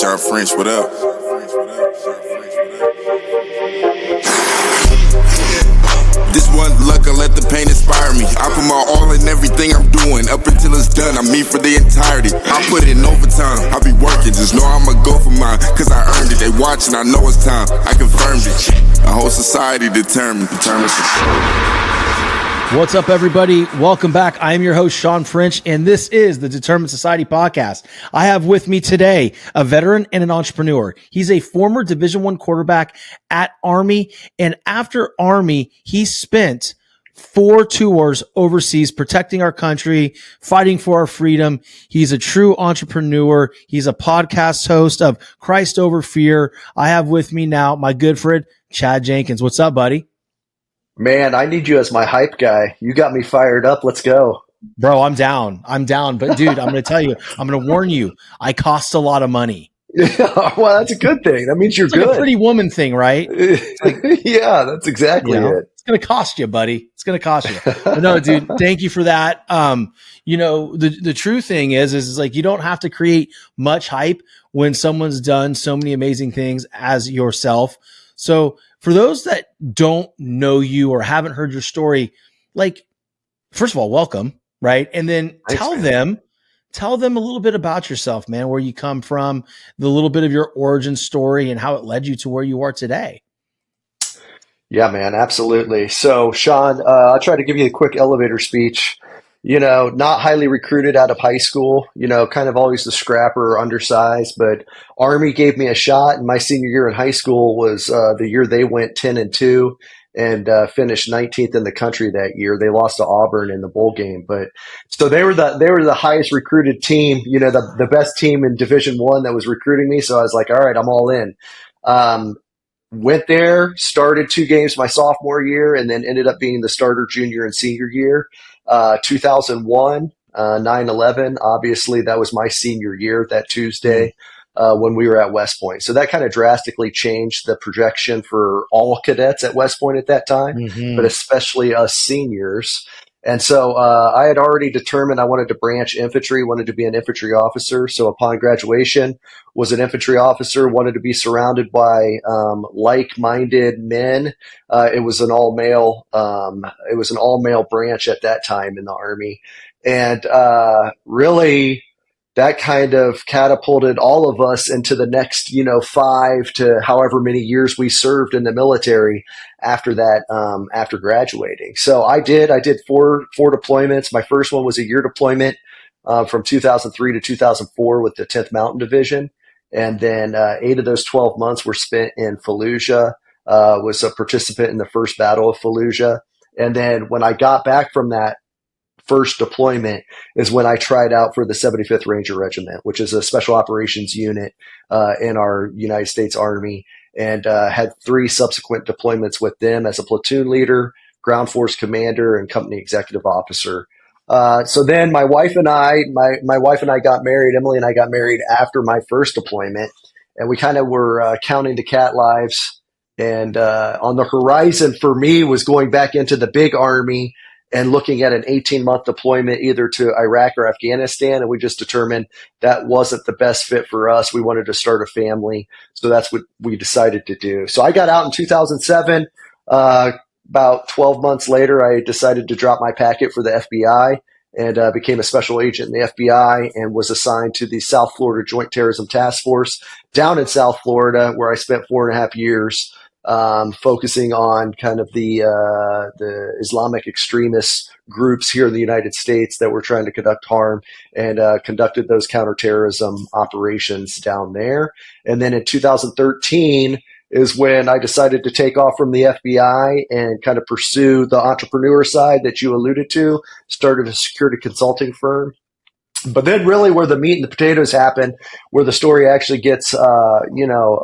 Sharp French, what up? This one luck, I let the pain inspire me. I put my all in everything I'm doing. Up until it's done, I'm me for the entirety. I put in overtime, I be working. Just know I'ma go for mine, cause I earned it. They watching, I know it's time, I confirmed it. A whole society determined. What's up, everybody? Welcome back. I am your host, Sean French, and this is the Determined Society podcast. I have with me today a veteran and an entrepreneur. He's a former Division I quarterback at Army, and after Army, he spent 4 tours overseas protecting our country, fighting for our freedom. He's a true entrepreneur. He's a podcast host of Christ Over Fear. I have with me now my good friend, Chad Jenkins. What's up, buddy? Man, I need you as my hype guy. You got me fired up. Let's go. Bro, I'm down. But dude, I'm going to tell you, I'm going to warn you, I cost a lot of money. Well, that's a good thing. That means you're it's like good. A Pretty Woman thing, right? Yeah, that's exactly it. It's going to cost you, buddy. It's going to cost you. But no, dude, thank you for that. The true thing is like, you don't have to create much hype when someone's done so many amazing things as yourself. So for those that don't know you or haven't heard your story, like, first of all, welcome, right? And then tell them a little bit about yourself, man, where you come from, the little bit of your origin story and how it led you to where you are today. Yeah, man, absolutely. So, Sean, I'll try to give you a quick elevator speech. Not highly recruited out of high school, kind of always the scrapper or undersized, but Army gave me a shot. And my senior year in high school was the year they went 10-2 and finished 19th in the country that year. They lost to Auburn in the bowl game, but so they were the highest recruited team, the best team in Division I that was recruiting me. So I was like, all right, I'm all in. Went there, started 2 games my sophomore year, and then ended up being the starter junior and senior year. 2001, 9/11, obviously that was my senior year that Tuesday when we were at West Point. So that kind of drastically changed the projection for all cadets at West Point at that time, but especially us seniors. And so I had already determined I wanted to branch infantry, wanted to be an infantry officer. So upon graduation, was an infantry officer, wanted to be surrounded by like-minded men. It was an all-male branch at that time in the Army. And really that kind of catapulted all of us into the next, 5 to however many years we served in the military after that, after graduating. So I did 4 deployments. My first one was a year deployment from 2003 to 2004 with the 10th Mountain Division. And then 8 of those 12 months were spent in Fallujah, was a participant in the first Battle of Fallujah. And then when I got back from that first deployment is when I tried out for the 75th Ranger Regiment, which is a special operations unit in our United States Army, and had 3 subsequent deployments with them as a platoon leader, ground force commander, and company executive officer. So then my wife and I got married. Emily and I got married after my first deployment, and we kind of were counting the cat lives. And on the horizon for me was going back into the big Army and looking at an 18-month deployment either to Iraq or Afghanistan. And we just determined that wasn't the best fit for us. We wanted to start a family. So that's what we decided to do. So I got out in 2007. About 12 months later, I decided to drop my packet for the FBI and became a special agent in the FBI and was assigned to the South Florida Joint Terrorism Task Force down in South Florida, where I spent 4.5 years focusing on kind of the Islamic extremist groups here in the United States that were trying to conduct harm, and conducted those counterterrorism operations down there. And then in 2013 is when I decided to take off from the FBI and kind of pursue the entrepreneur side that you alluded to, started a security consulting firm. But then really where the meat and the potatoes happen, where the story actually gets, a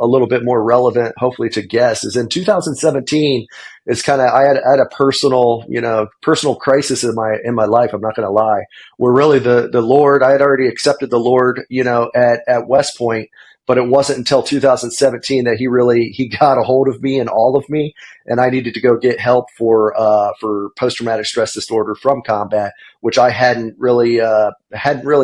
little bit more relevant, hopefully to guess, is in 2017 is kind of, I had a personal crisis in my life. I'm not going to lie, where really the Lord, I had already accepted the Lord, at West Point, but it wasn't until 2017 that he got a hold of me and all of me, and I needed to go get help for post-traumatic stress disorder from combat, which I hadn't really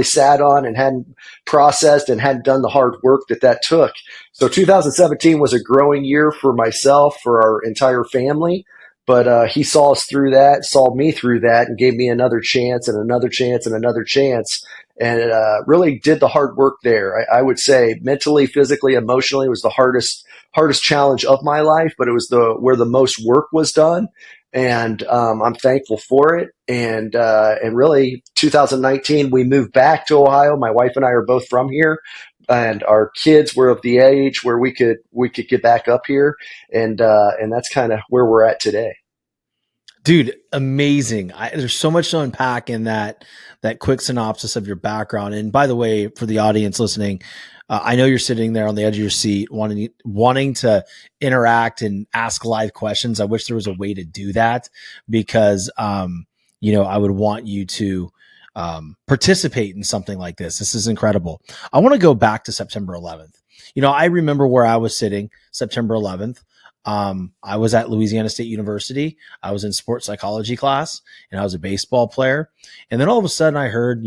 sat on and hadn't processed and hadn't done the hard work that took. So 2017 was a growing year for myself, for our entire family. But he saw us through that, saw me through that, and gave me another chance and another chance and another chance, and really did the hard work there. I would say mentally, physically, emotionally was the hardest challenge of my life, but it was where the most work was done, and I'm thankful for it. And really, 2019, we moved back to Ohio. My wife and I are both from here, and our kids were of the age where we could get back up here, and that's kind of where we're at today. Dude, amazing. There's so much to unpack in that quick synopsis of your background. And by the way, for the audience listening, I know you're sitting there on the edge of your seat wanting to interact and ask live questions. I wish there was a way to do that, because I would want you to participate in something like this. This is incredible. I want to go back to September 11th. I remember where I was sitting September 11th. I was at Louisiana State University. I was in sports psychology class, and I was a baseball player. And then all of a sudden I heard,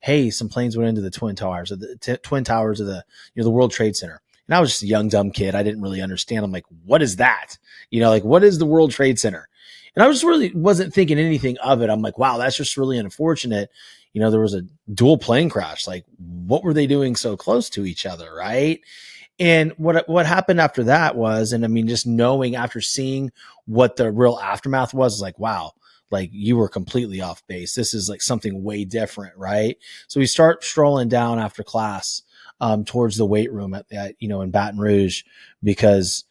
hey, some planes went into the twin towers of the World Trade Center. And I was just a young, dumb kid. I didn't really understand. I'm like, what is that? What is the World Trade Center? And I wasn't thinking anything of it. I'm like, wow, that's just really unfortunate. There was a dual plane crash. Like, what were they doing so close to each other? Right. And what happened after that was, and I mean, just knowing after seeing what the real aftermath was like, wow, like you were completely off base. This is like something way different. Right. So we start strolling down after class, towards the weight room at in Baton Rouge, because,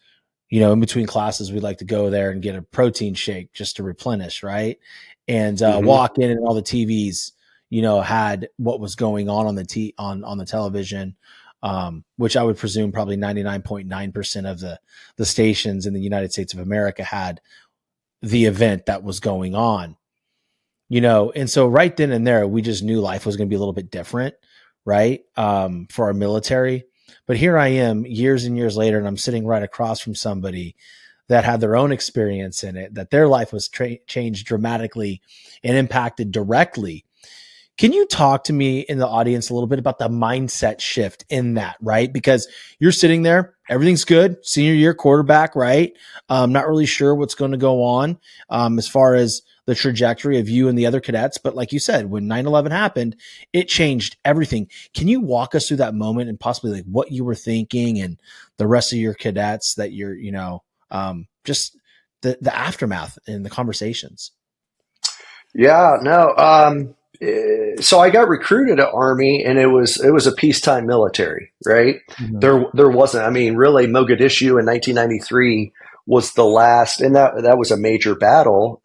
in between classes, we'd like to go there and get a protein shake just to replenish. Right. And, walk in, and all the TVs, had what was going on the television. Which I would presume probably 99.9% of the stations in the United States of America had the event that was going on, and so right then and there, we just knew life was going to be a little bit different, right? For our military. But here I am years and years later, and I'm sitting right across from somebody that had their own experience in it, that their life was changed dramatically and impacted directly. Can you talk to me in the audience a little bit about the mindset shift in that, right? Because you're sitting there, everything's good, senior year quarterback, right? Not really sure what's going to go on as far as the trajectory of you and the other cadets. But like you said, when 9/11 happened, it changed everything. Can you walk us through that moment and possibly like what you were thinking and the rest of your cadets that you're, just the aftermath and the conversations? Yeah, no. So I got recruited at Army, and it was a peacetime military, right? Mm-hmm. There wasn't. I mean, really, Mogadishu in 1993 was the last, and that was a major battle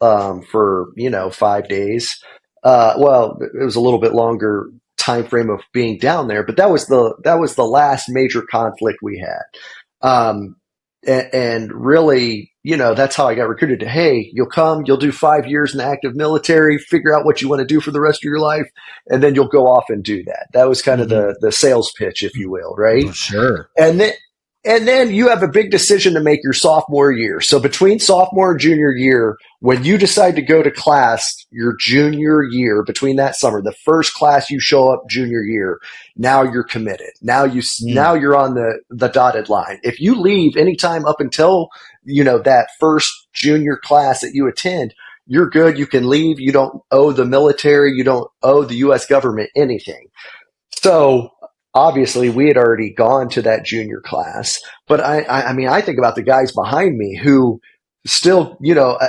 for 5 days. Well, it was a little bit longer time frame of being down there, but that was the last major conflict we had. And really, that's how I got recruited to, hey, you'll do 5 years in the active military, figure out what you want to do for the rest of your life, and then you'll go off and do that. That was kind of the sales pitch, if you will, right? For sure. And then you have a big decision to make your sophomore year. So between sophomore and junior year, when you decide to go to class your junior year, between that summer, the first class you show up junior year, now you're committed. Now you're on the dotted line. If you leave anytime up until, that first junior class that you attend, you're good. You can leave. You don't owe the military. You don't owe the U.S. government anything. So obviously we had already gone to that junior class, but I mean, I think about the guys behind me who still,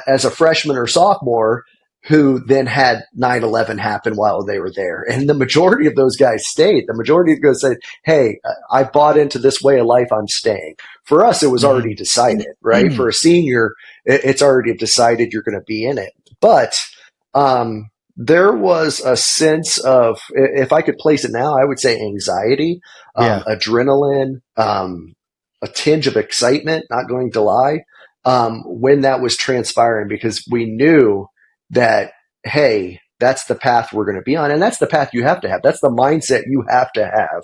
as a freshman or sophomore, who then had 9/11 happen while they were there. And the majority of those guys stayed. The majority of those said, hey, I bought into this way of life. I'm staying. For us, it was already decided, right? For a senior, it's already decided you're going to be in it. But there was a sense of, if I could place it now, I would say anxiety, adrenaline, a tinge of excitement, not going to lie, when that was transpiring, because we knew that, hey, that's the path we're going to be on. And that's the path you have to have. That's the mindset you have to have.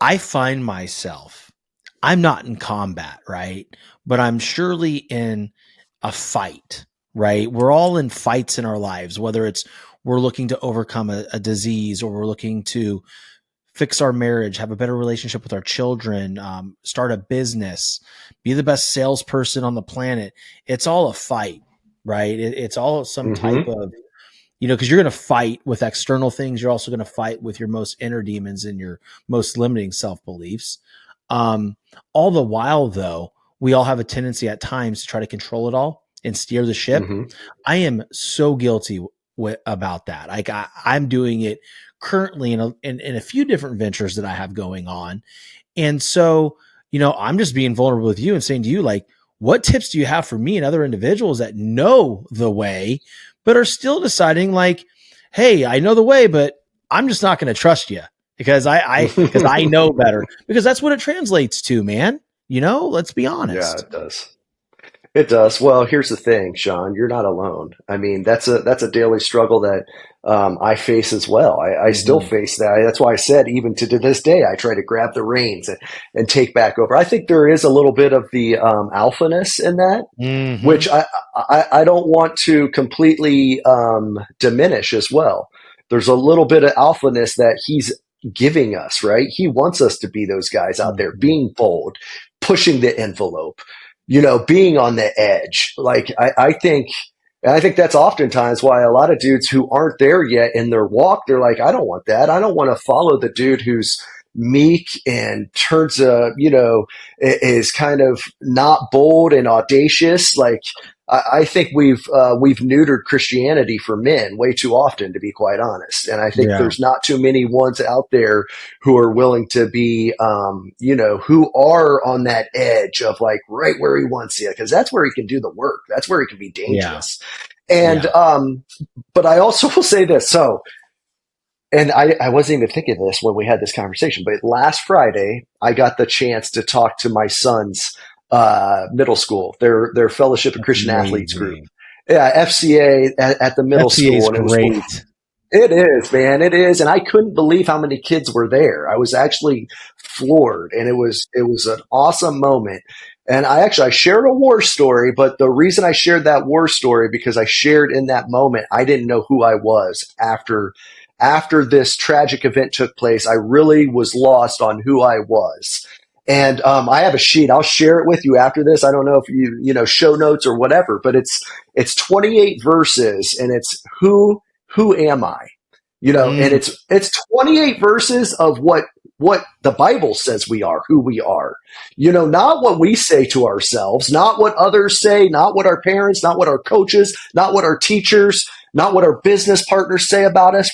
I find myself, I'm not in combat, right? But I'm surely in a fight, right? We're all in fights in our lives, whether it's we're looking to overcome a disease, or we're looking to fix our marriage, have a better relationship with our children, start a business, be the best salesperson on the planet. It's all a fight, right? It's all some type Mm-hmm. of, because you're going to fight with external things. You're also going to fight with your most inner demons and your most limiting self beliefs. All the while, though, we all have a tendency at times to try to control it all and steer the ship. Mm-hmm. I am so guilty about that. Like I'm doing it currently in a few different ventures that I have going on. And so, I'm just being vulnerable with you and saying to you, like, what tips do you have for me and other individuals that know the way, but are still deciding like, hey, I know the way, but I'm just not going to trust you because because I know better, because that's what it translates to, man. Let's be Yeah, honest. it does. It does. Well, here's the thing, Sean. You're not alone. I mean, that's a daily struggle that I face as well. I still Mm-hmm. face that. That's why I said, even to this day, I try to grab the reins and take back over. I think there is a little bit of the alphaness in that, Mm-hmm. which I don't want to completely diminish as well. There's a little bit of alphaness that he's giving us, right? He wants us to be those guys out there, Mm-hmm. being bold, pushing the envelope, being on the edge. Like I think that's oftentimes why a lot of dudes who aren't there yet in their walk, they're like, I don't want that. I don't want to follow the dude who's meek and is kind of not bold and audacious. Like I think we've neutered Christianity for men way too often, to be quite honest. And I think Yeah. there's not too many ones out there who are willing to be, who are on that edge of like right where he wants you, because that's where he can do the work. That's where he can be Yeah. dangerous. And Yeah. but I also will say this. So, and I wasn't even thinking of this when we had this conversation, but last Friday I got the chance to talk to my son's middle school, their Fellowship of That's Christian Athletes group. amazing. Yeah, FCA at the middle FCA is school, and it was great. it is, man. It is. And I couldn't believe how many kids were there. I was actually floored, and it was an awesome moment. And I shared a war story, but the reason I shared that war story, because I shared in that moment, I didn't know who I was after this tragic event took place. I really was lost on who I was. And I have a sheet. I'll share it with you after this. I don't know if show notes or whatever, but it's 28 verses, and it's who am I? And Mm, it's 28 verses of what the Bible says we are, who we are. Not what we say to ourselves, not what others say, not what our parents, not what our coaches, not what our teachers, not what our business partners say about us.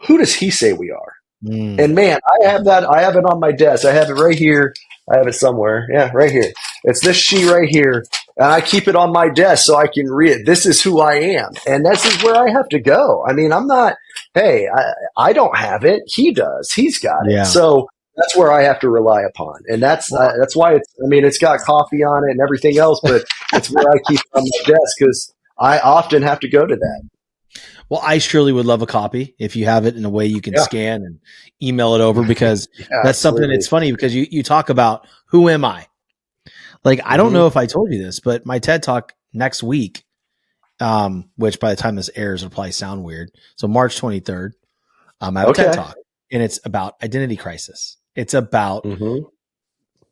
Who does he say we are? mm. And man, I have that. I have it on my desk. I have it right here. I have it somewhere. Yeah, right here. It's this sheet right here. And I keep it on my desk so I can read it. This is who I am. And this is where I have to go. I mean, I'm not, hey, I don't have it. He does. He's got it. Yeah. So that's where I have to rely upon. And Well, that's why it's got coffee on it and everything else, but it's where I keep it on my desk because I often have to go to that. well, I surely would love a copy if you have it in a way you can Yeah. scan and email it over, because Yeah, that's something. absolutely. It's funny because you talk about who am I? Like, I don't Hmm. know if I told you this, but my TED talk next week, which by the time this airs, it'll probably sound weird. So March 23rd, I have a TED Okay. talk, and it's about identity crisis. It's about Hmm.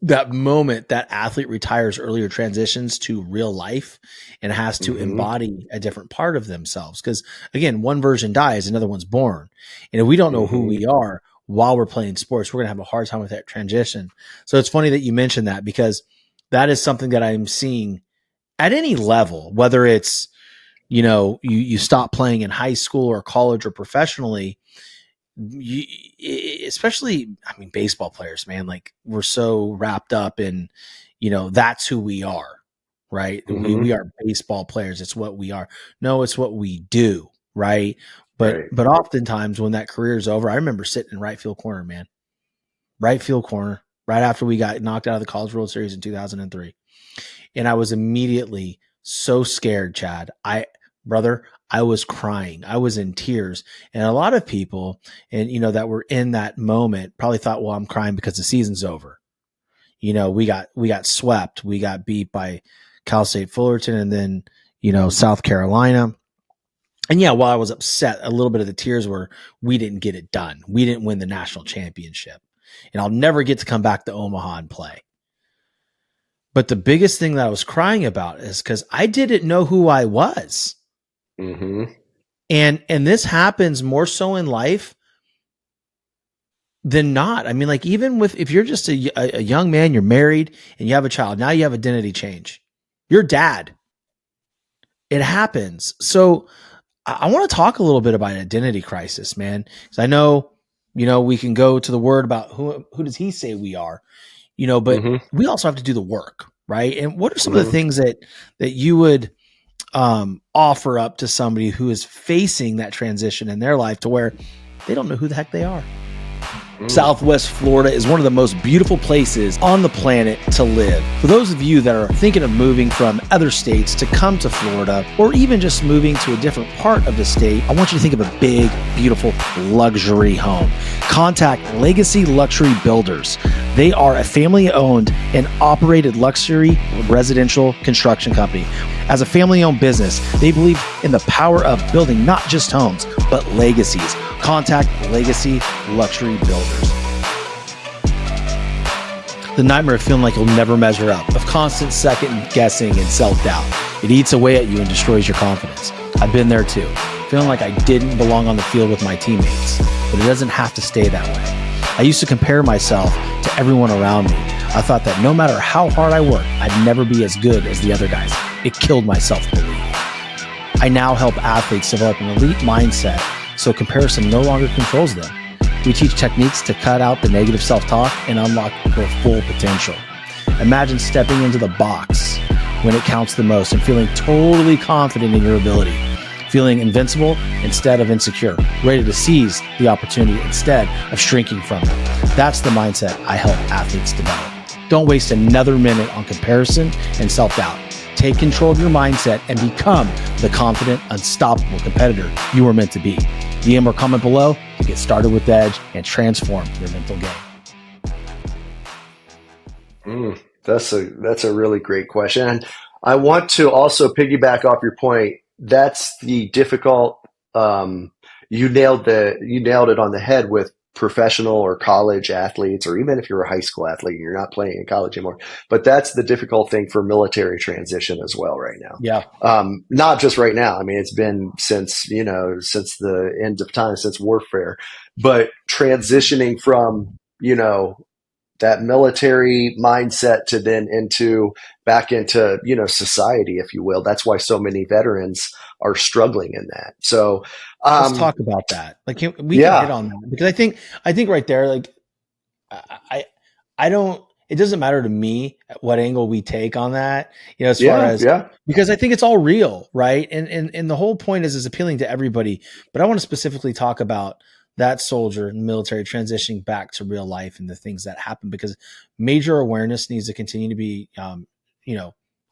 that moment that athlete retires early or transitions to real life and has to Hmm. embody a different part of themselves. Because again, one version dies, another one's born. And if we don't know who Hmm. we are while we're playing sports, we're going to have a hard time with that transition. So it's funny that you mentioned that, because that is something that I'm seeing at any level, whether it's, you stop playing in high school or college or professionally. You, especially, I mean, baseball players, man, like we're so wrapped up in, that's who we are, right? We Hmm. are baseball players. It's what we are. No, it's what we do, right? But Right. but oftentimes when that career is over, I remember sitting in right field corner, man, right field corner, right after we got knocked out of the College World Series in 2003, and I was immediately so scared, Chad. Brother, I was crying. I was in tears. And a lot of people, and that were in that moment probably thought, well, I'm crying because the season's over. We got swept. We got beat by Cal State Fullerton and then, South Carolina. And yeah, while I was upset, a little bit of the tears were, we didn't get it done. We didn't win the national championship. And I'll never get to come back to Omaha and play. But the biggest thing that I was crying about is because I didn't know who I was. Mm-hmm. And this happens more so in life than not. I mean, like, even if you're just a young man, you're married and you have a child, now you have identity change. You're dad. It happens. So I want to talk a little bit about identity crisis, man. Because I know, we can go to the word about who does he say we are, but we also have to do the work, right? And what are some of the things that you would offer up to somebody who is facing that transition in their life to where they don't know who the heck they are? Southwest Florida is one of the most beautiful places on the planet to live. For those of you that are thinking of moving from other states to come to Florida, or even just moving to a different part of the state, I want you to think of a big, beautiful luxury home. Contact Legacy Luxury Builders. They are a family-owned and operated luxury residential construction company. As a family-owned business, they believe in the power of building not just homes, but legacies. Contact Legacy Luxury Builders. The nightmare of feeling like you'll never measure up, of constant second guessing and self-doubt. It eats away at you and destroys your confidence. I've been there too, feeling like I didn't belong on the field with my teammates, but it doesn't have to stay that way. I used to compare myself to everyone around me. I thought that no matter how hard I worked, I'd never be as good as the other guys. It killed my self-belief. I now help athletes develop an elite mindset so comparison no longer controls them. We teach techniques to cut out the negative self-talk and unlock their full potential. Imagine stepping into the box when it counts the most and feeling totally confident in your ability, feeling invincible instead of insecure, ready to seize the opportunity instead of shrinking from it. That's the mindset I help athletes develop. Don't waste another minute on comparison and self-doubt. Take control of your mindset and become the confident, unstoppable competitor you were meant to be. DM or comment below to get started with Edge and transform your mental game. That's a really great question. And I want to also piggyback off your point. That's the difficult. You nailed it on the head with professional or college athletes, or even if you're a high school athlete and you're not playing in college anymore. But that's the difficult thing for military transition as well right now. Yeah. Not just right now. I mean, it's been since the end of time, since warfare, but transitioning from, that military mindset to then back into, society, if you will. That's why so many veterans are struggling in that. So, let's talk about that. Like, can hit on that? Because I think right there, like, I don't, it doesn't matter to me what angle we take on that, as far as, because I think it's all real. Right. And the whole point is appealing to everybody, but I want to specifically talk about that soldier in the military transitioning back to real life and the things that happen, because major awareness needs to continue to be, a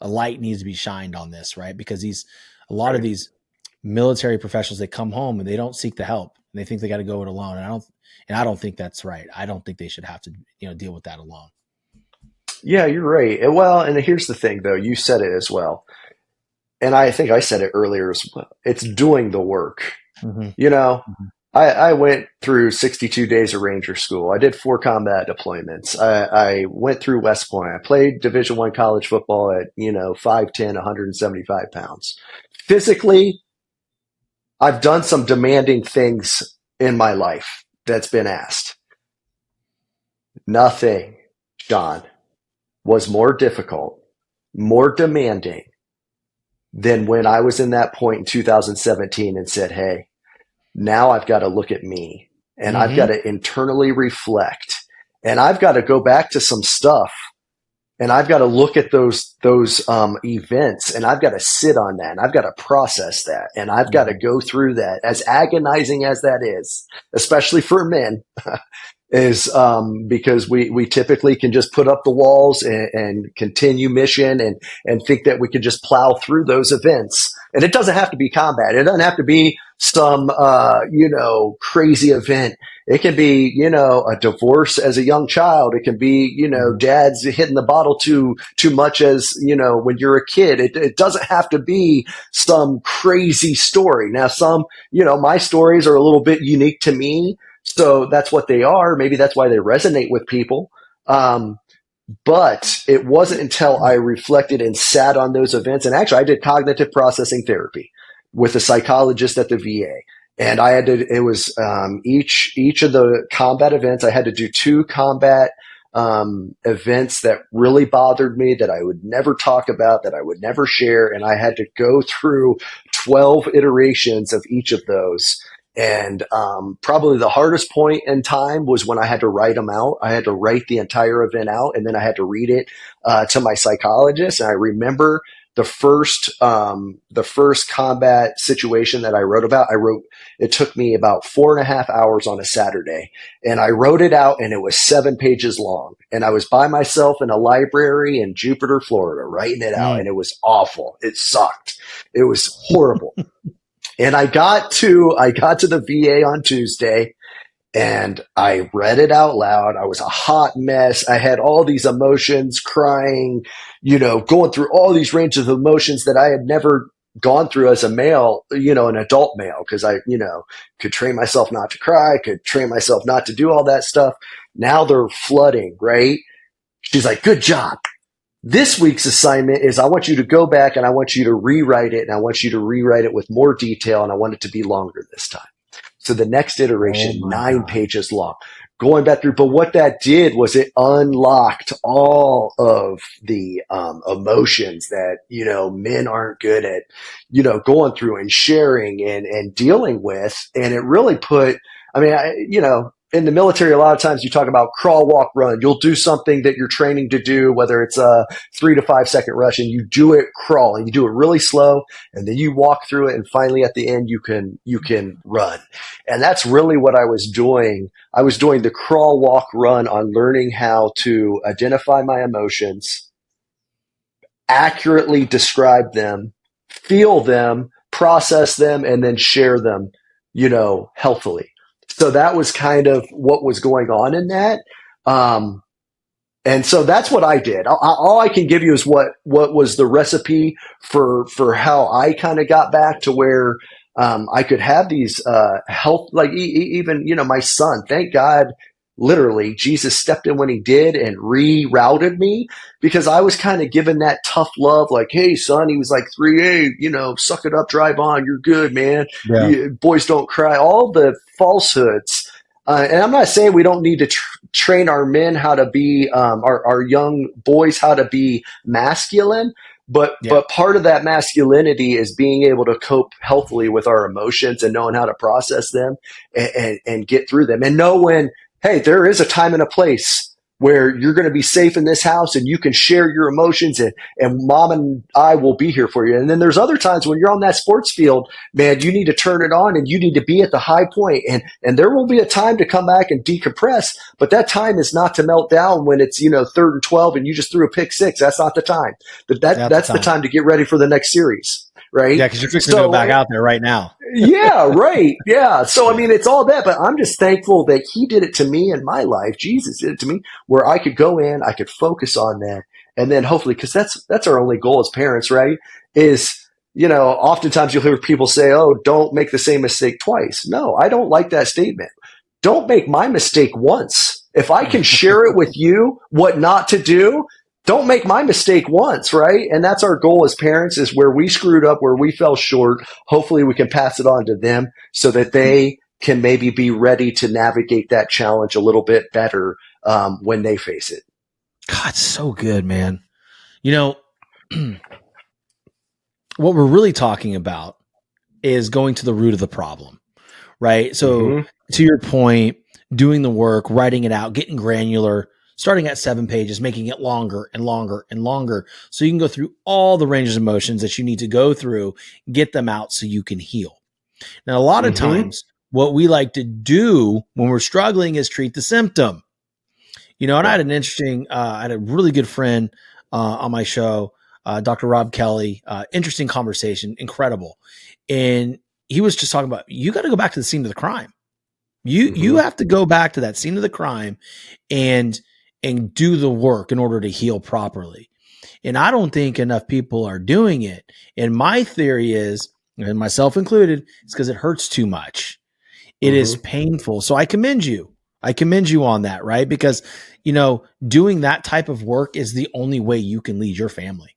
light needs to be shined on this, right? Because a lot of these military professionals, they come home and they don't seek the help and they think they got to go it alone. And I don't think that's right. I don't think they should have to, deal with that alone. Yeah, you're right. Well, and here's the thing though, you said it as well. And I think I said it earlier as well. It's doing the work, I went through 62 days of Ranger School. I did 4 combat deployments. I went through West Point. I played Division I college football at, 5'10", 175 pounds. Physically, I've done some demanding things in my life that's been asked. Nothing, John, was more difficult, more demanding than when I was in that point in 2017 and said, hey, now I've got to look at me and I've got to internally reflect and I've got to go back to some stuff and I've got to look at those events and I've got to sit on that and I've got to process that and I've got to go through that, as agonizing as that is, especially for men. is because we typically can just put up the walls and continue mission and think that we could just plow through those events. And it doesn't have to be combat. It doesn't have to be some, crazy event. It can be, a divorce as a young child. It can be, dad's hitting the bottle too much as, when you're a kid. It doesn't have to be some crazy story. Now, my stories are a little bit unique to me. So that's what they are. Maybe that's why they resonate with people. But it wasn't until I reflected and sat on those events. And actually, I did cognitive processing therapy with a psychologist at the VA. And I had to, it was each of the combat events, I had to do 2 combat events that really bothered me, that I would never talk about, that I would never share. And I had to go through 12 iterations of each of those. And probably the hardest point in time was when I had to write them out. I had to write the entire event out, and then I had to read it to my psychologist. And I remember the first combat situation that I wrote about. It took me about 4.5 hours on a Saturday, and I wrote it out, and it was 7 pages long. And I was by myself in a library in Jupiter, Florida, writing it out, and it was awful. It sucked. It was horrible. And I got to the VA on Tuesday, and I read it out loud. I was a hot mess. I had all these emotions, crying, going through all these ranges of emotions that I had never gone through as a male, an adult male, because I, could train myself not to cry, could train myself not to do all that stuff. Now they're flooding, right? She's like, good job. This week's assignment is I want you to go back and I want you to rewrite it, and I want you to rewrite it with more detail, and I want it to be longer this time. So the next iteration, 9 pages long, going back through. But what that did was it unlocked all of the emotions that, men aren't good at, going through and sharing and dealing with. And it really put, in the military, a lot of times you talk about crawl, walk, run. You'll do something that you're training to do, whether it's a 3 to 5 second rush, and you do it crawl, and you do it really slow, and then you walk through it, and finally at the end you can run. And that's really what I was doing. I was doing the crawl, walk, run on learning how to identify my emotions, accurately describe them, feel them, process them, and then share them, healthily. So that was kind of what was going on in that. And so that's what I did. All I can give you is what was the recipe for how I kind of got back to where I could have these health, like even, my son, thank God, literally, Jesus stepped in when he did and rerouted me, because I was kind of given that tough love, like, hey, son, he was like 3A, suck it up, drive on, you're good, man. Yeah. Boys don't cry, all the falsehoods. And I'm not saying we don't need to train our men how to be, our young boys how to be masculine, but part of that masculinity is being able to cope healthily with our emotions and knowing how to process them and get through them, and know when, hey, there is a time and a place where you're going to be safe in this house and you can share your emotions, and mom and I will be here for you. And then there's other times when you're on that sports field, man, you need to turn it on and you need to be at the high point. And there will be a time to come back and decompress, but that time is not to melt down when it's, 3rd and 12 and you just threw a pick six. That's not the time. That's the time to get ready for the next series. Right? Yeah, because you're fixing to go back out there right now. Yeah, right. Yeah. So, it's all that, but I'm just thankful that he did it to me in my life. Jesus did it to me, where I could go in, I could focus on that. And then hopefully, because that's our only goal as parents, right? Is, oftentimes you'll hear people say, oh, don't make the same mistake twice. No, I don't like that statement. Don't make my mistake once. If I can share it with you, what not to do, don't make my mistake once, right? And that's our goal as parents, is where we screwed up, where we fell short. Hopefully we can pass it on to them so that they can maybe be ready to navigate that challenge a little bit better when they face it. God, so good, man. What we're really talking about is going to the root of the problem, right? So to your point, doing the work, writing it out, getting granular, starting at 7 pages, making it longer and longer and longer, so you can go through all the ranges of emotions that you need to go through, get them out so you can heal. Now, a lot of times what we like to do when we're struggling is treat the symptom. And I had I had a really good friend on my show, Dr. Rob Kelly. Interesting conversation, incredible. And he was just talking about, you got to go back to the scene of the crime. You have to go back to that scene of the crime and do the work in order to heal properly. And I don't think enough people are doing it. And my theory is, and myself included, it's because it hurts too much. It is painful. So I commend you. I commend you on that, right? Because, doing that type of work is the only way you can lead your family.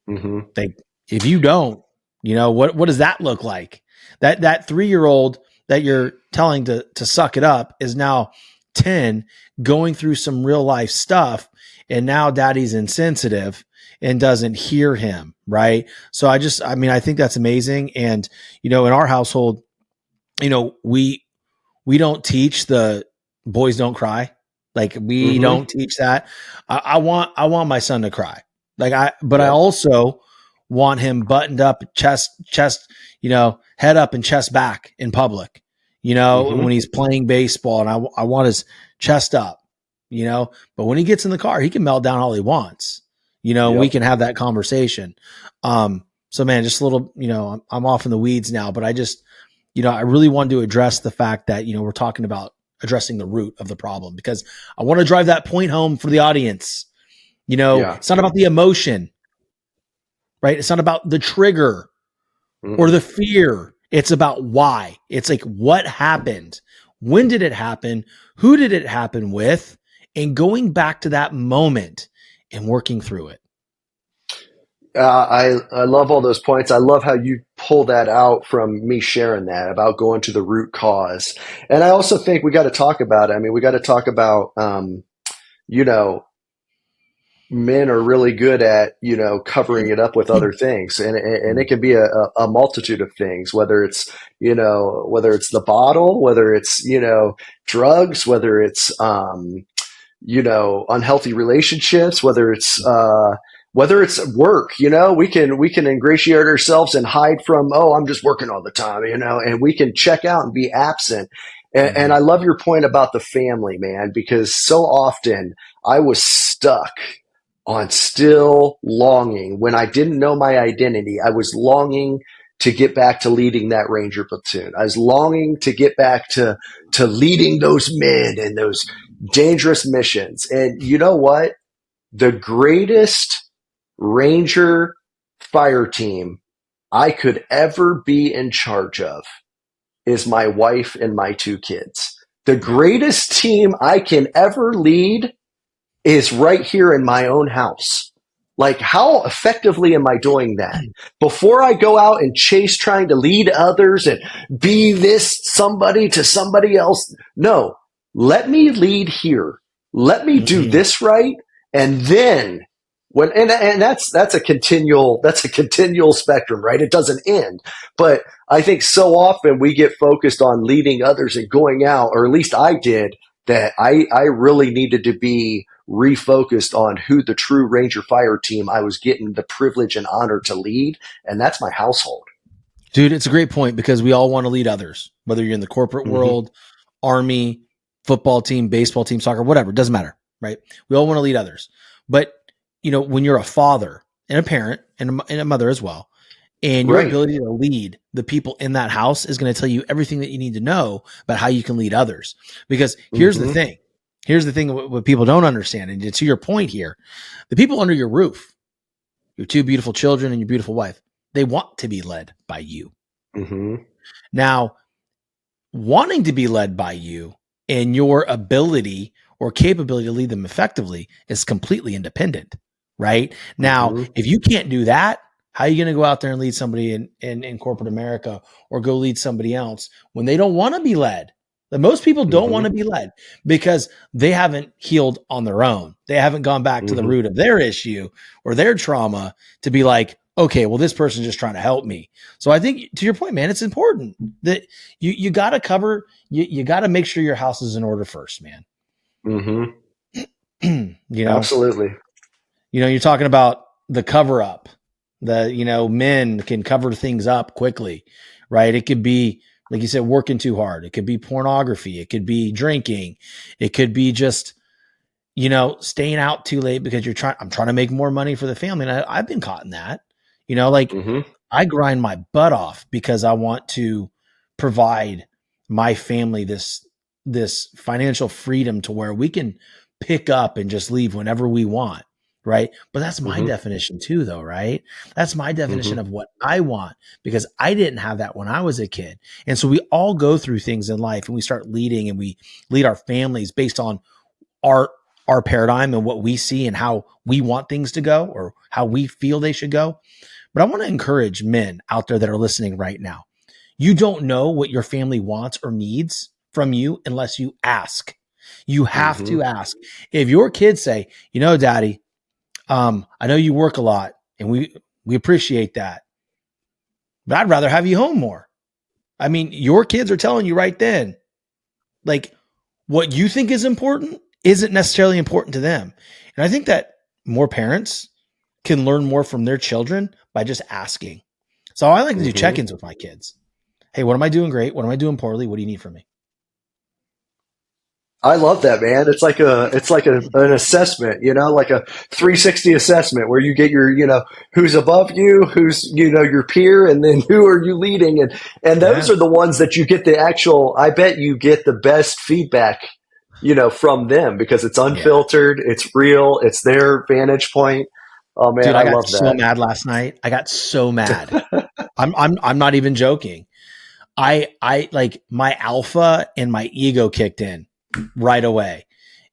Like, if you don't, what does that look like? That 3-year-old that you're telling to suck it up is now 10, going through some real life stuff. And now daddy's insensitive and doesn't hear him. Right. So I think that's amazing. And, in our household, we don't teach the boys don't cry. Like, we don't teach that. I want my son to cry. But I also want him buttoned up, chest, head up and chest back in public, when he's playing baseball, and I want his chest up, but when he gets in the car, he can melt down all he wants, we can have that conversation. So man, just a little, I'm off in the weeds now, but I just, I really wanted to address the fact that, we're talking about addressing the root of the problem, because I want to drive that point home for the audience. It's not about the emotion, right? It's not about the trigger or the fear. It's about why. It's like, what happened? When did it happen? Who did it happen with? And going back to that moment and working through it. I love all those points. I love how you pull that out from me sharing that about going to the root cause. And I also think we got to talk about it. I mean, we got to talk about, men are really good at, covering it up with other things. And it can be a multitude of things, whether it's the bottle, whether it's, drugs, whether it's, unhealthy relationships, whether it's work, we can ingratiate ourselves and hide from, I'm just working all the time, and we can check out and be absent. And I love your point about the family, man, because so often I was stuck on still longing. When I didn't know my identity, I was longing to get back to leading that Ranger platoon. I was longing to get back to leading those men and those dangerous missions. And you know what? The greatest Ranger fire team I could ever be in charge of is my wife and my 2 kids. The greatest team I can ever lead is right here in my own house. Like, how effectively am I doing that? Before I go out and chase trying to lead others and be this somebody to somebody else. No, let me lead here. Let me do this right. And then and that's a continual spectrum, right? It doesn't end. But I think so often we get focused on leading others and going out, or at least I did, that I really needed to be refocused on who the true Ranger fire team I was getting the privilege and honor to lead. And that's my household. Dude, it's a great point, because we all want to lead others, whether you're in the corporate world, Army, football team, baseball team, soccer, whatever, it doesn't matter, right? We all want to lead others. But, when you're a father and a parent and a mother as well, and your ability to lead the people in that house is going to tell you everything that you need to know about how you can lead others. Because here's the thing. Here's the thing what people don't understand. And to your point here, the people under your roof, your 2 beautiful children and your beautiful wife, they want to be led by you. Now, wanting to be led by you and your ability or capability to lead them effectively is completely independent, right? Now, if you can't do that, how are you going to go out there and lead somebody in corporate America, or go lead somebody else when they don't want to be led? Most people don't want to be led because they haven't healed on their own. They haven't gone back to the root of their issue or their trauma to be like, okay, well, this person's just trying to help me. So I think, to your point, man, it's important that you got to cover, you got to make sure your house is in order first, man. Absolutely. You're talking about the cover up, men can cover things up quickly, right? It could be Like you said, working too hard. It could be pornography. It could be drinking. It could be just, staying out too late because I'm trying to make more money for the family. And I've been caught in that, like Mm-hmm. I grind my butt off because I want to provide my family this financial freedom to where we can pick up and just leave whenever we want. Right. But that's my Mm-hmm. definition too, though. Right. That's my Mm-hmm. definition of what I want because I didn't have that when I was a kid. And so we all go through things in life and we start leading and we lead our families based on our our paradigm and what we see and how we want things to go or how we feel they should go. But I want to encourage men out there that are listening right now. You don't know what your family wants or needs from you unless you ask. You have Mm-hmm. to ask. If your kids say, Daddy, I know you work a lot and we appreciate that, but I'd rather have you home more. I mean, your kids are telling you right then, like what you think is important isn't necessarily important to them. And I think that more parents can learn more from their children by just asking. So I like to do Mm-hmm. check-ins with my kids. Hey, what am I doing great? What am I doing poorly? What do you need from me? I love that, man. An assessment, like a 360 assessment where you get who's above you, who's, your peer, and then who are you leading? And those Yeah. are the ones that you get I bet you get the best feedback, from them because it's Yeah. unfiltered, it's real, it's their vantage point. Oh man, Dude, I I got love so that. mad last night. I got so mad. I'm not even joking. I like my alpha and my ego kicked in right away.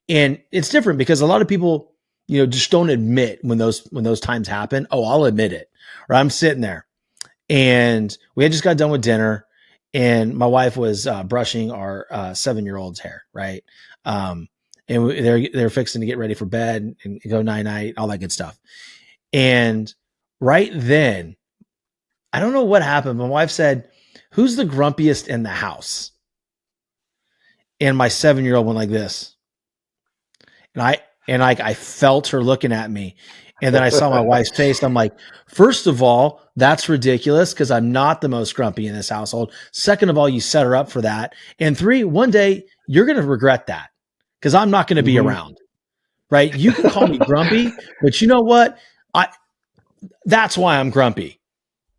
And it's different because a lot of people, just don't admit when those times happen. Oh, I'll admit it. Or I'm sitting there and we had just got done with dinner and my wife was brushing our 7-year-old's hair, right? Um, and they're fixing to get ready for bed and go night night, all that good stuff. And right then, I don't know what happened. My wife said, "Who's the grumpiest in the house?" And my 7-year-old went like this, and I felt her looking at me, and then I saw my wife's face. I'm like, first of all, that's ridiculous because I'm not the most grumpy in this household. Second of all, you set her up for that, and three, one day you're going to regret that because I'm not going to be Hmm. around. Right? You can call me grumpy, but you know what? I That's why I'm grumpy.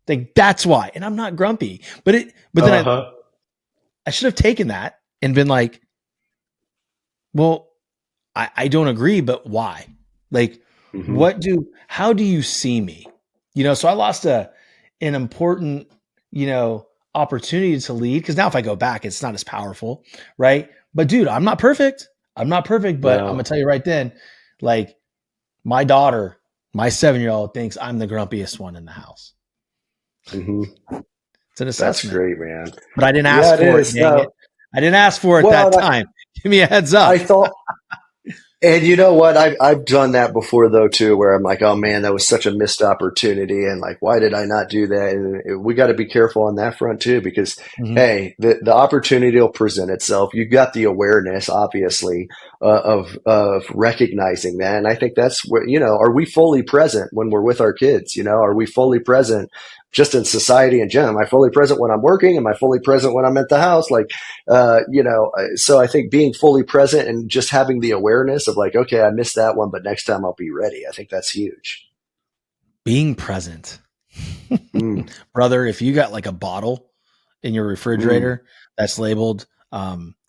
Like that's why, and I'm not grumpy. But then Uh-huh. I should have taken that and been like, well, I don't agree, but why? Like, Hmm. how do you see me? So I lost an important, opportunity to lead because now if I go back, it's not as powerful, right? But dude, I'm not perfect. I'm not perfect, but I'm gonna No. tell you right then, like my daughter, my 7-year-old thinks I'm the grumpiest one in the house. Hmm. It's an That's assessment, great, man. but I didn't Yeah, ask it for it. is. Dang it. No. I didn't ask for it Well, that and time. Give me a heads I up. thought And you know what? I've done that before though too, where I'm like, oh man, that was such a missed opportunity, and like, why did I not do that? And we got to be careful on that front too, because Mhm. hey, the opportunity will present itself. You got the awareness, obviously, of recognizing that, and I think that's where are we fully present when we're with our kids? Are we fully present just in society in general? Am I fully present when I'm working? Am I fully present when I'm at the house? Like so I think being fully present and just having the awareness of like, okay, I missed that one, but next time I'll be ready. I think that's huge. Being present. Mm, Brother, if you got like a bottle in your mm, refrigerator that's labeled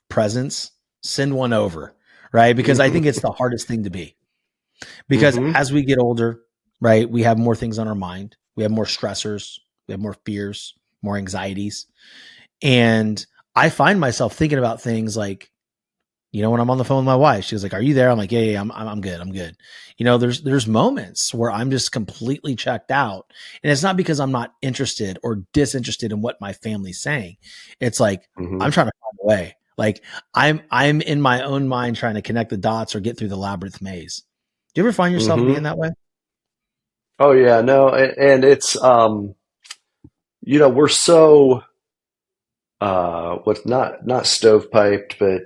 presence, send one over, right? Because I think mm-hmm, it's the hardest thing to be. Because mm-hmm, as we get older, right, we have more things on our mind. We have more stressors, we have more fears, more anxieties. And I find myself thinking about things like, when I'm on the phone with my wife, she was like, "Are you there?" I'm like, "Yeah, I'm good. I'm good." There's moments where I'm just completely checked out, and it's not because I'm not interested or disinterested in what my family's saying. It's like I'm mm-hmm, trying to find a way. Like I'm in my own mind trying to connect the dots or get through the labyrinth maze. Do you ever find yourself being mm-hmm. that way? Oh yeah, no, and it's we're so what's not stovepiped, but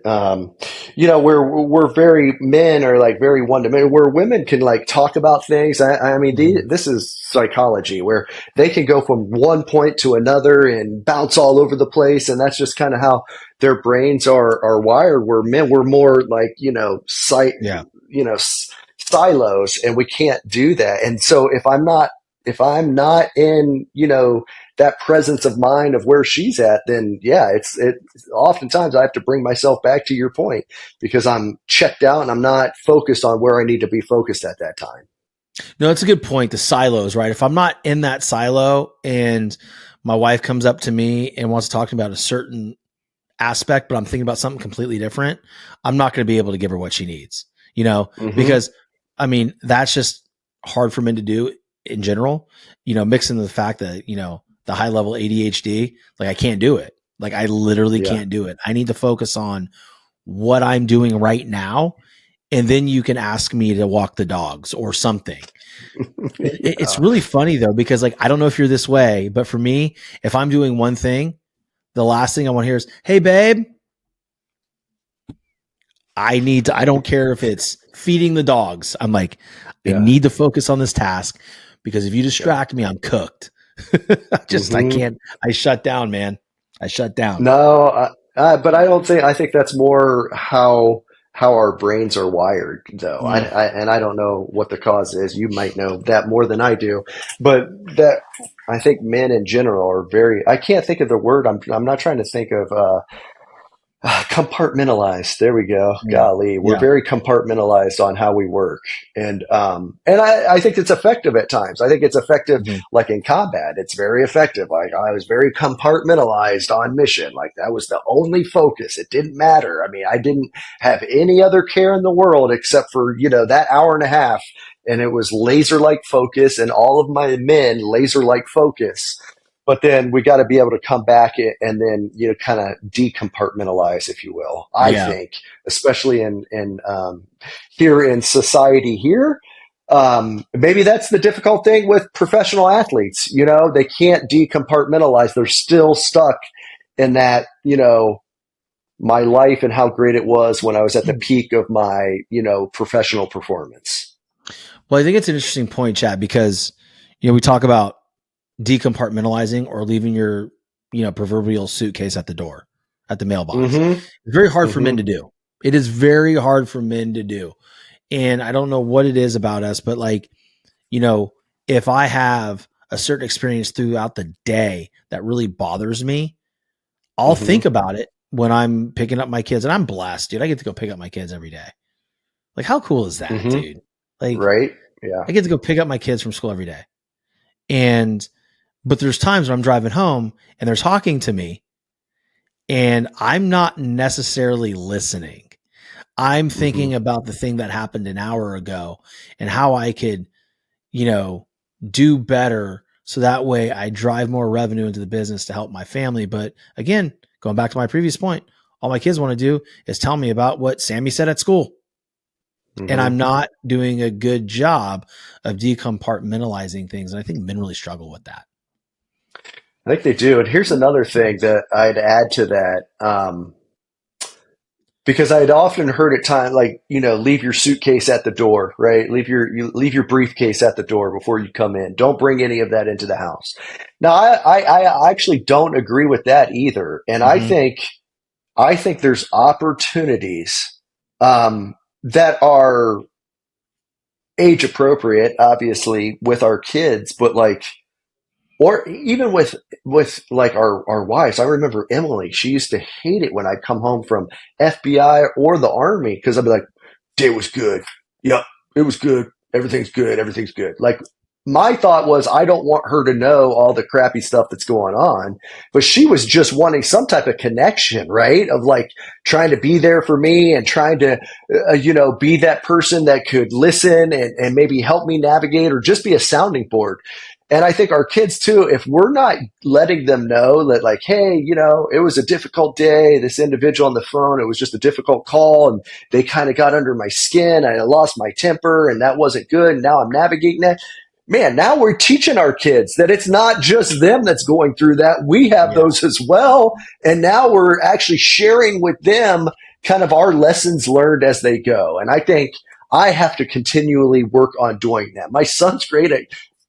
we're very men are like very one dimensional. Where women can like talk about things. I mean, this is psychology where they can go from one point to another and bounce all over the place, and that's just kind of how their brains are wired. Where men, we're more like Yeah. silos, and we can't do that. And so if I'm not in that presence of mind of where she's at, then yeah, it oftentimes I have to bring myself back to your point because I'm checked out and I'm not focused on where I need to be focused at that time. No, it's a good point. The silos, right? If I'm not in that silo and my wife comes up to me and wants to talk about a certain aspect, but I'm thinking about something completely different, I'm not going to be able to give her what she needs, because I mean, that's just hard for men to do in general, mixing the fact that, the high level ADHD, like I can't do it. Like I literally can't do it. I need to focus on what I'm doing right now. And then you can ask me to walk the dogs or something. It's really funny though, because like, I don't know if you're this way, but for me, if I'm doing one thing, the last thing I want to hear is, "Hey babe, I don't care if it's feeding the dogs." I'm like, I need to focus on this task because if you distract me, I'm cooked. I can't, I shut down, man. I shut down. No, but I think that's more how our brains are wired, though. I don't know what the cause is. You might know that more than I do, but that I think men in general are very. I can't think of the word. I'm not trying to think of. Compartmentalized. There we go. Golly, we're very compartmentalized on how we work, and I think it's effective at times. I think it's effective, like in combat. It's very effective. Like I was very compartmentalized on mission. Like that was the only focus. It didn't matter. I mean, I didn't have any other care in the world except for that hour and a half, and it was laser like focus, and all of my men laser like focus. But then we got to be able to come back and then, kind of decompartmentalize, if you will. I think, especially in here in society here, maybe that's the difficult thing with professional athletes. They can't decompartmentalize. They're still stuck in that, my life and how great it was when I was at the peak of my, professional performance. Well, I think it's an interesting point, Chad, because, we talk about decompartmentalizing or leaving your, proverbial suitcase at the door, at the mailbox. It's very hard for men to do. It is very hard for men to do. And I don't know what it is about us, but like, if I have a certain experience throughout the day that really bothers me, I'll think about it when I'm picking up my kids, and I'm blessed, dude. I get to go pick up my kids every day. Like, how cool is that, dude? Like, right? Yeah. I get to go pick up my kids from school every day. But there's times when I'm driving home and they're talking to me and I'm not necessarily listening. I'm thinking about the thing that happened an hour ago and how I could, do better. So that way I drive more revenue into the business to help my family. But again, going back to my previous point, all my kids want to do is tell me about what Sammy said at school. And I'm not doing a good job of decompartmentalizing things. And I think men really struggle with that. I think they do. And here's another thing that I'd add to that. Because I'd often heard at times, like, leave your suitcase at the door, right? Leave your briefcase at the door before you come in. Don't bring any of that into the house. Now, I actually don't agree with that either. And I think there's opportunities, that are age appropriate, obviously, with our kids, but like, or even with like our wives. I remember Emily, she used to hate it when I'd come home from FBI or the Army because I'd be like, day was good. Yep, it was good. Everything's good. Everything's good. Like, my thought was, I don't want her to know all the crappy stuff that's going on, but she was just wanting some type of connection, right? Of like trying to be there for me and trying to, be that person that could listen and maybe help me navigate or just be a sounding board. And I think our kids too, if we're not letting them know that like, hey, it was a difficult day, this individual on the phone, it was just a difficult call and they kind of got under my skin and I lost my temper and that wasn't good. And now I'm navigating that. man, now we're teaching our kids that it's not just them that's going through that. We have those as well. And now we're actually sharing with them kind of our lessons learned as they go. And I think I have to continually work on doing that. My son's great at,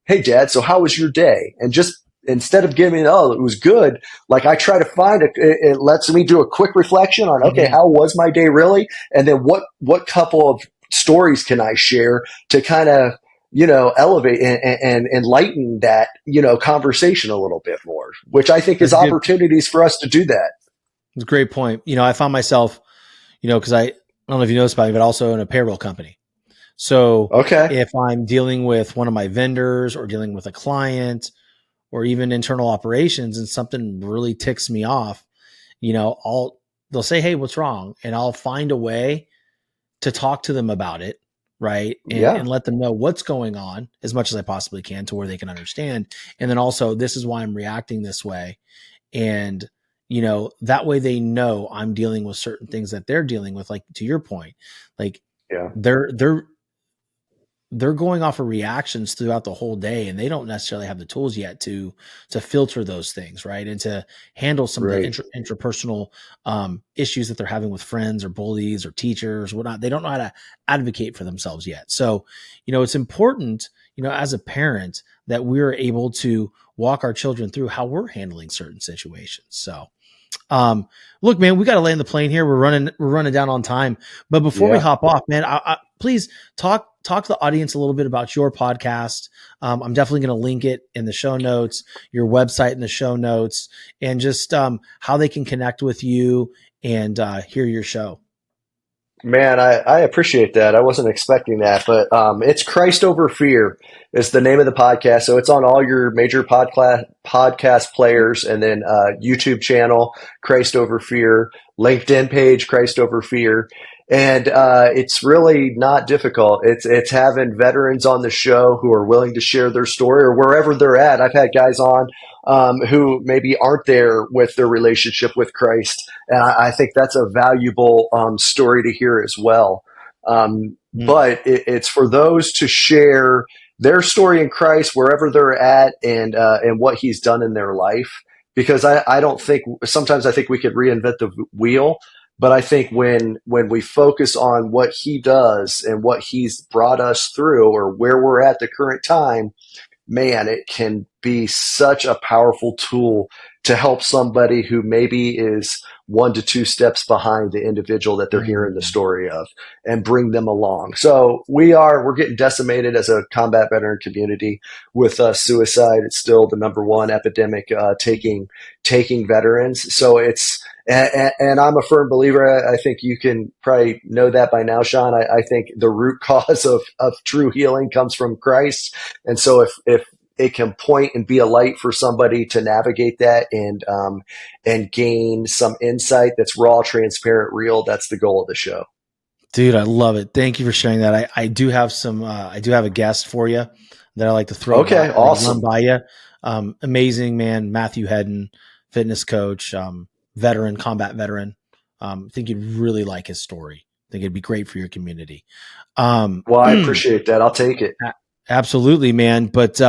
hey, Dad, so how was your day? And just instead of giving, oh, it was good, like I try to find it lets me do a quick reflection on, okay, how was my day really? And then what couple of stories can I share to kind of, elevate and enlighten that, conversation a little bit more, which I think is opportunities for us to do that. It's a great point. I found myself, because I don't know if you know this about me, but also in a payroll company. So if I'm dealing with one of my vendors or dealing with a client or even internal operations and something really ticks me off, they'll say, hey, what's wrong? And I'll find a way to talk to them about it. Right. And let them know what's going on as much as I possibly can to where they can understand. And then also, this is why I'm reacting this way. And, that way they know I'm dealing with certain things that they're dealing with, like to your point, like they're going off of reactions throughout the whole day, and they don't necessarily have the tools yet to filter those things, right? And to handle some of the interpersonal issues that they're having with friends or bullies or teachers, or whatnot. They don't know how to advocate for themselves yet. So, it's important, as a parent, that we're able to walk our children through how we're handling certain situations. So, look, man, we got to land the plane here. We're running down on time, but before we hop off, man, I please talk to the audience a little bit about your podcast. I'm definitely going to link it in the show notes, your website in the show notes, and just how they can connect with you and hear your show. Man, I appreciate that. I wasn't expecting that, but it's Christ Over Fear is the name of the podcast. So it's on all your major podcast players, and then YouTube channel, Christ Over Fear, LinkedIn page, Christ Over Fear. And it's really not difficult. It's having veterans on the show who are willing to share their story or wherever they're at. I've had guys on who maybe aren't there with their relationship with Christ. And I think that's a valuable story to hear as well. But it's for those to share their story in Christ wherever they're at and what he's done in their life. Because I don't think, sometimes I think we could reinvent the wheel. But I think when we focus on what he does and what he's brought us through or where we're at the current time, man, it can be such a powerful tool to help somebody who maybe is 1 to 2 steps behind the individual that they're hearing the story of and bring them along. So we're getting decimated as a combat veteran community with suicide. It's still the #1 epidemic taking veterans. So and I'm a firm believer. I think you can probably know that by now, Sean. I think the root cause of true healing comes from Christ. And so if it can point and be a light for somebody to navigate that and gain some insight that's raw, transparent, real, that's the goal of the show. Dude, I love it. Thank you for sharing that. I do have I do have a guest for you that I like to throw awesome. by you. Amazing man, Matthew Hedden, fitness coach, veteran, combat veteran. I think you'd really like his story. I think it'd be great for your community. Well, I appreciate that. I'll take it. Absolutely, man. But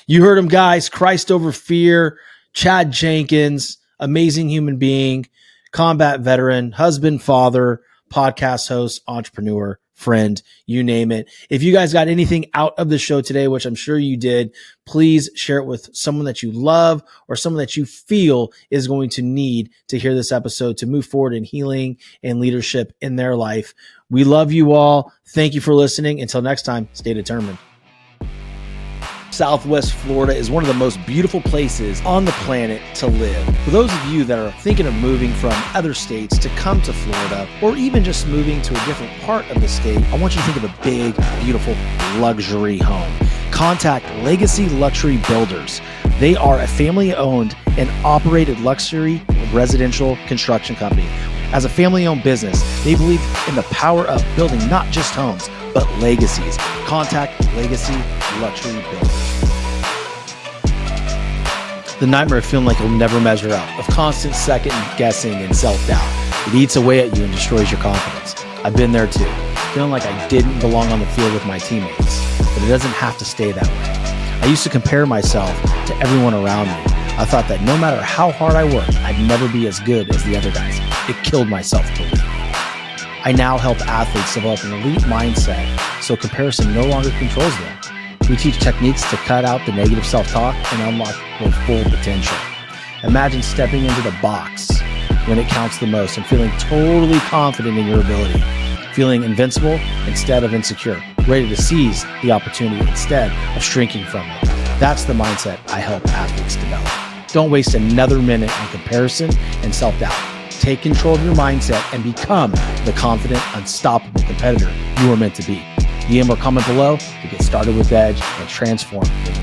you heard him, guys. Christ Over Fear, Chad Jenkins, amazing human being, combat veteran, husband, father, podcast host, entrepreneur, friend, you name it. If you guys got anything out of the show today, which I'm sure you did, please share it with someone that you love or someone that you feel is going to need to hear this episode to move forward in healing and leadership in their life. We love you all. Thank you for listening. Until next time, stay determined. Southwest Florida is one of the most beautiful places on the planet to live. For those of you that are thinking of moving from other states to come to Florida, or even just moving to a different part of the state, I want you to think of a big, beautiful luxury home. Contact Legacy Luxury Builders. They are a family-owned and operated luxury residential construction company. As a family-owned business, they believe in the power of building not just homes, but legacies. Contact Legacy Luxury Builders. The nightmare of feeling like you'll never measure up, of constant second guessing and self-doubt. It eats away at you and destroys your confidence. I've been there too. feeling like I didn't belong on the field with my teammates. But it doesn't have to stay that way. I used to compare myself to everyone around me. I thought that no matter how hard I worked, I'd never be as good as the other guys. It killed my self-belief. I now help athletes develop an elite mindset so comparison no longer controls them. We teach techniques to cut out the negative self-talk and unlock their full potential. Imagine stepping into the box when it counts the most and feeling totally confident in your ability, feeling invincible instead of insecure, ready to seize the opportunity instead of shrinking from it. That's the mindset I help athletes develop. Don't waste another minute on comparison and self-doubt. Take control of your mindset and become the confident, unstoppable competitor you are meant to be. DM or comment below to get started with Edge and transform your